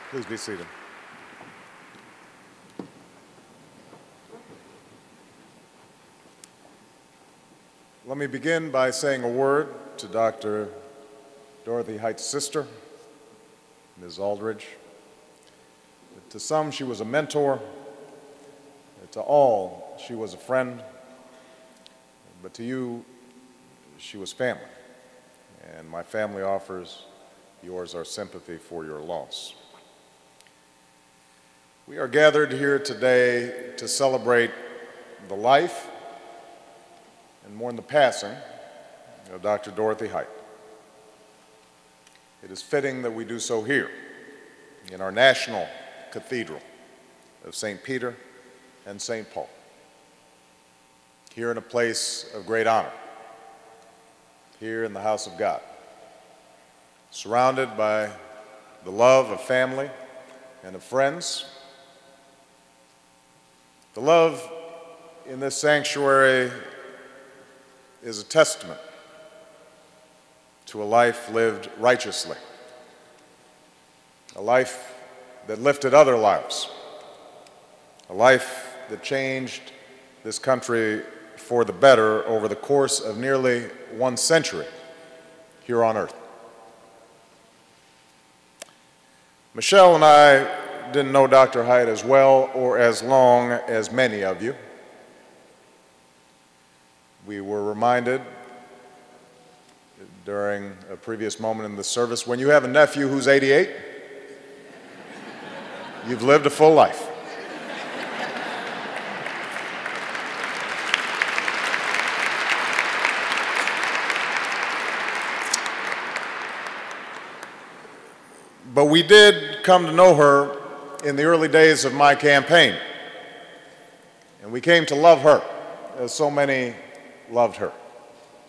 Please be seated. Let me begin by saying a word to Dr. Dorothy Height's sister, Ms. Aldridge. To some, she was a mentor. To all, she was a friend. But to you, she was family. And my family offers yours our sympathy for your loss. We are gathered here today to celebrate the life and mourn the passing of Dr. Dorothy Height. It is fitting that we do so here in our national cathedral of St. Peter and St. Paul, here in a place of great honor, here in the house of God, surrounded by the love of family and of friends. The love in this sanctuary is a testament to a life lived righteously, a life that lifted other lives, a life that changed this country for the better over the course of nearly 1 century here on earth. Michelle and I didn't know Dr. Height as well or as long as many of you. We were reminded during a previous moment in the service, when you have a nephew who's 88, you've lived a full life. But we did come to know her in the early days of my campaign, and we came to love her as so many loved her.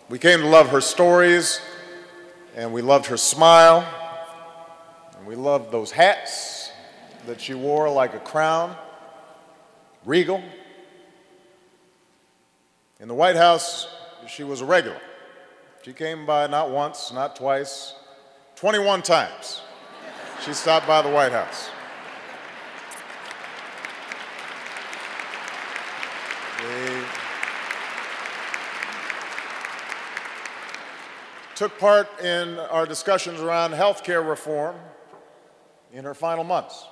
We came to love her stories, and we loved her smile, and we loved those hats that she wore like a crown, regal. In the White House, she was a regular. She came by not once, not twice, 21 times. She stopped by the White House. We took part in our discussions around health care reform in her final months.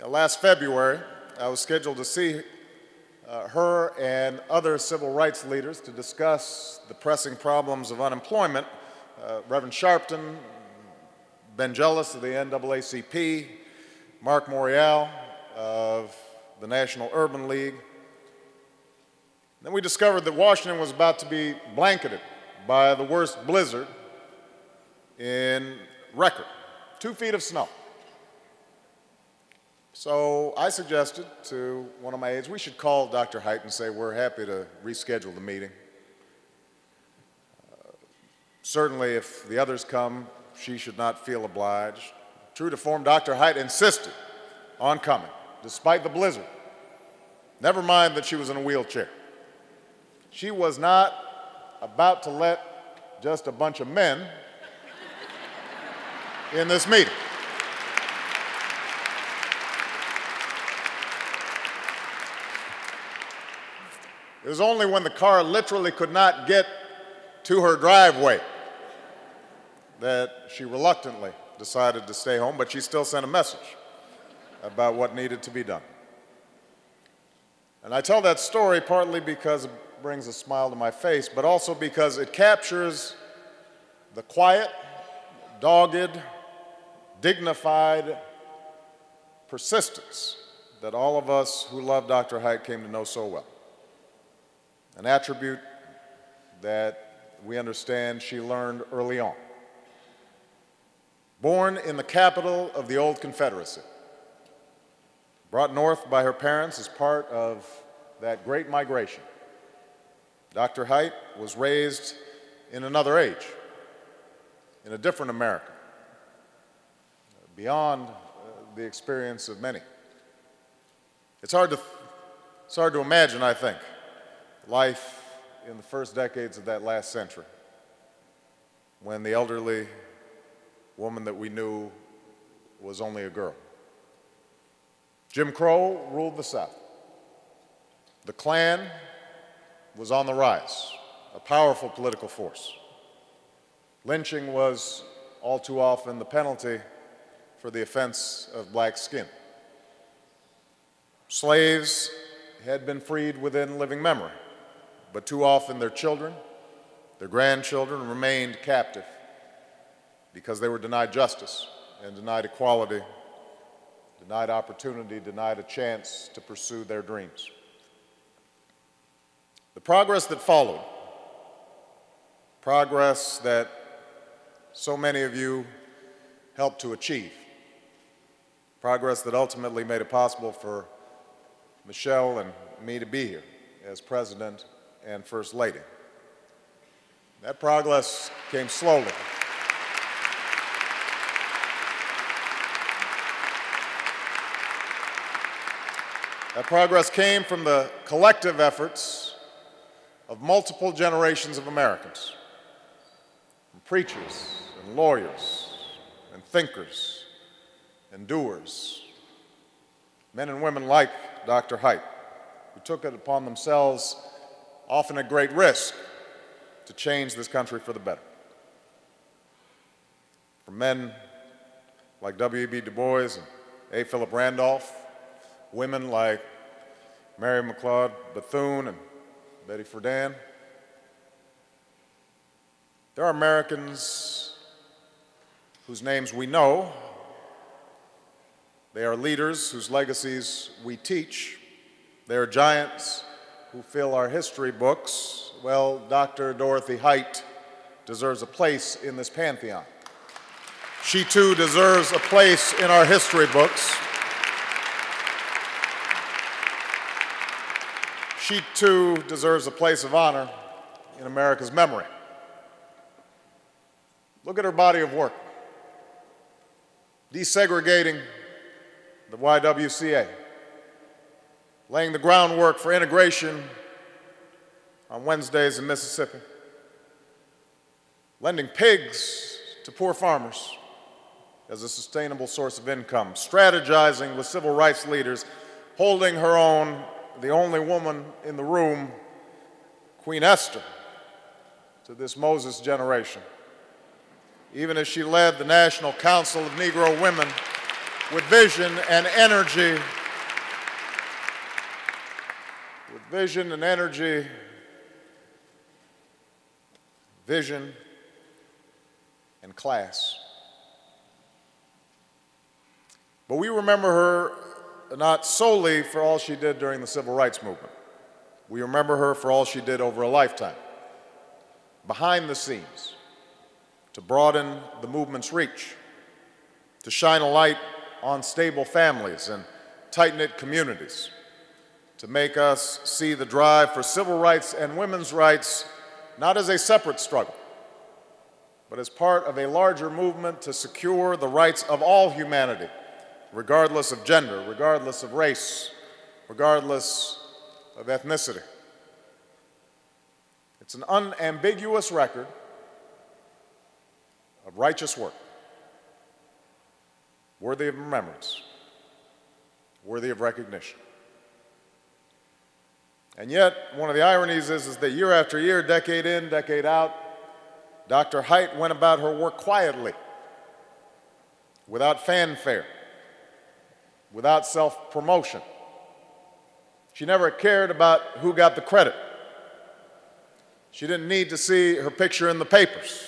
Last February, I was scheduled to see her and other civil rights leaders to discuss the pressing problems of unemployment. Reverend Sharpton, Ben Jealous of the NAACP, Mark Morial of the National Urban League. Then we discovered that Washington was about to be blanketed by the worst blizzard in record, 2 feet of snow. So I suggested to one of my aides, we should call Dr. Height and say we're happy to reschedule the meeting. Certainly if the others come, she should not feel obliged. True to form, Dr. Height insisted on coming, despite the blizzard. Never mind that she was in a wheelchair. She was not about to let just a bunch of men in this meeting. It was only when the car literally could not get to her driveway that she reluctantly decided to stay home, but she still sent a message about what needed to be done. And I tell that story partly because it brings a smile to my face, but also because it captures the quiet, dogged, dignified persistence that all of us who love Dr. Height came to know so well. An attribute that we understand she learned early on. Born in the capital of the old Confederacy, brought north by her parents as part of that great migration, Dr. Height was raised in another age, in a different America, beyond the experience of many. It's hard to imagine, I think, life in the first decades of that last century. when the elderly woman that we knew was only a girl. Jim Crow ruled the South. The Klan was on the rise, a powerful political force. Lynching was all too often the penalty for the offense of black skin. Slaves had been freed within living memory, but too often their children, their grandchildren remained captive because they were denied justice and denied equality, denied opportunity, denied a chance to pursue their dreams. The progress that followed, progress that so many of you helped to achieve, progress that ultimately made it possible for Michelle and me to be here as President and First Lady. That progress came slowly. That progress came from the collective efforts of multiple generations of Americans, from preachers and lawyers and thinkers and doers, men and women like Dr. Height, who took it upon themselves, often at great risk, to change this country for the better. From men like W.E.B. Du Bois and A. Philip Randolph, women like Mary McLeod Bethune and Betty Friedan. There are Americans whose names we know. They are leaders whose legacies we teach. They are giants who fill our history books. Well, Dr. Dorothy Height deserves a place in this pantheon. She too deserves a place in our history books. She too deserves a place of honor in America's memory. Look at her body of work. Desegregating the YWCA, laying the groundwork for integration on Wednesdays in Mississippi, lending pigs to poor farmers as a sustainable source of income, strategizing with civil rights leaders, holding her own, the only woman in the room, Queen Esther, to this Moses generation, even as she led the National Council of Negro Women with vision and energy, vision and class. But we remember her not solely for all she did during the Civil Rights Movement. We remember her for all she did over a lifetime, behind the scenes, to broaden the movement's reach, to shine a light on stable families and tight-knit communities, to make us see the drive for civil rights and women's rights not as a separate struggle, but as part of a larger movement to secure the rights of all humanity, regardless of gender, regardless of race, regardless of ethnicity. It's an unambiguous record of righteous work, worthy of remembrance, worthy of recognition. And yet, one of the ironies is that year after year, decade in, decade out, Dr. Height went about her work quietly, without fanfare, without self-promotion. She never cared about who got the credit. She didn't need to see her picture in the papers.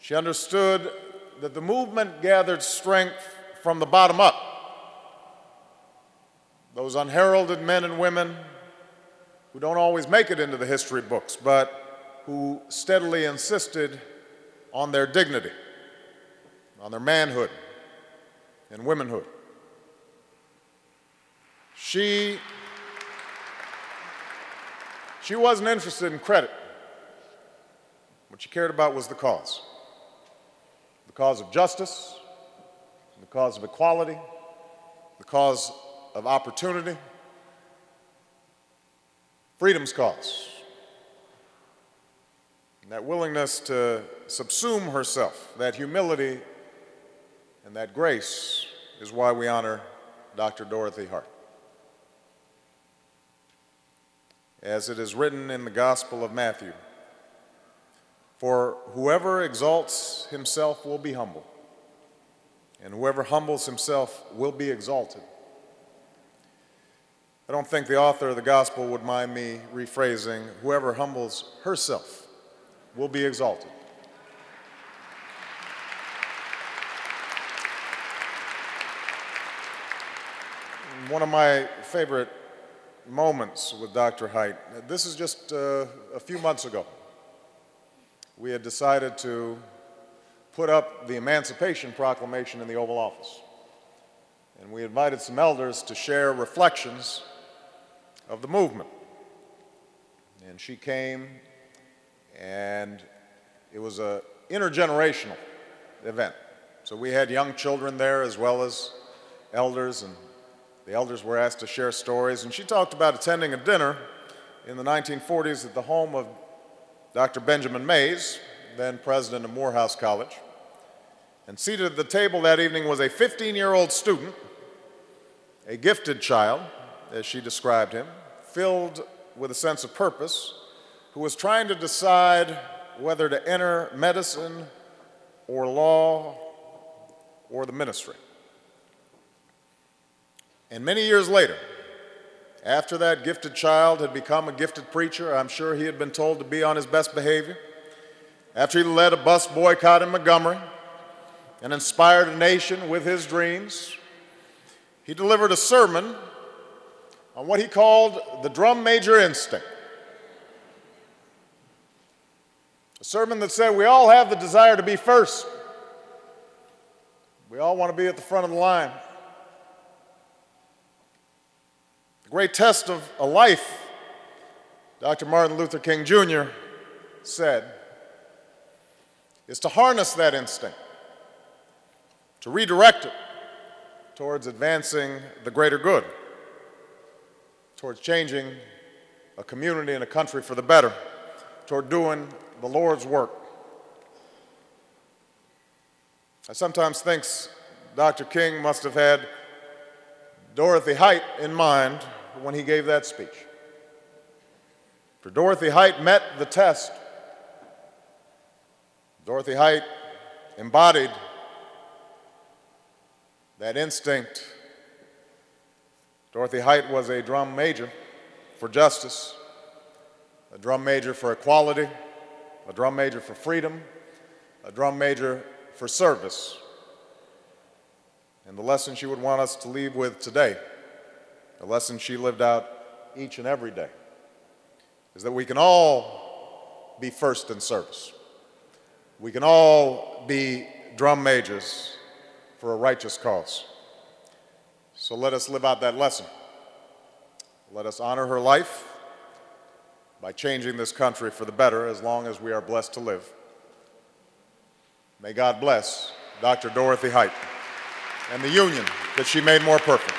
She understood that the movement gathered strength from the bottom up. Those unheralded men and women who don't always make it into the history books, but who steadily insisted on their dignity, on their manhood and womanhood. She wasn't interested in credit. What she cared about was the cause of justice, the cause of equality, the cause of opportunity, freedom's cause. that willingness to subsume herself, that humility and that grace is why we honor Dr. Dorothy Height. As it is written in the Gospel of Matthew, "For whoever exalts himself will be humbled, and whoever humbles himself will be exalted." I don't think the author of the Gospel would mind me rephrasing, "Whoever humbles herself will be exalted." One of my favorite moments with Dr. Height, this is just a few months ago. We had decided to put up the Emancipation Proclamation in the Oval Office. And we invited some elders to share reflections of the movement. And she came, and it was an intergenerational event. So we had young children there as well as elders, and the elders were asked to share stories. And she talked about attending a dinner in the 1940s at the home of Dr. Benjamin Mays, then president of Morehouse College. And seated at the table that evening was a 15-year-old student, a gifted child, as she described him, filled with a sense of purpose, who was trying to decide whether to enter medicine or law or the ministry. And many years later, after that gifted child had become a gifted preacher, I'm sure he had been told to be on his best behavior, after he led a bus boycott in Montgomery and inspired a nation with his dreams, he delivered a sermon on what he called the drum major instinct. A sermon that said we all have the desire to be first. We all want to be at the front of the line. The great test of a life, Dr. Martin Luther King Jr. said, is to harness that instinct, to redirect it towards advancing the greater good, towards changing a community and a country for the better, toward doing the Lord's work. I sometimes think Dr. King must have had Dorothy Height in mind when he gave that speech. For Dorothy Height met the test. Dorothy Height embodied that instinct. Dorothy Height was a drum major for justice, a drum major for equality, a drum major for freedom, a drum major for service. And the lesson she would want us to leave with today, the lesson she lived out each and every day, is that we can all be first in service. We can all be drum majors for a righteous cause. So let us live out that lesson. Let us honor her life by changing this country for the better as long as we are blessed to live. May God bless Dr. Dorothy Height and the union that she made more perfect.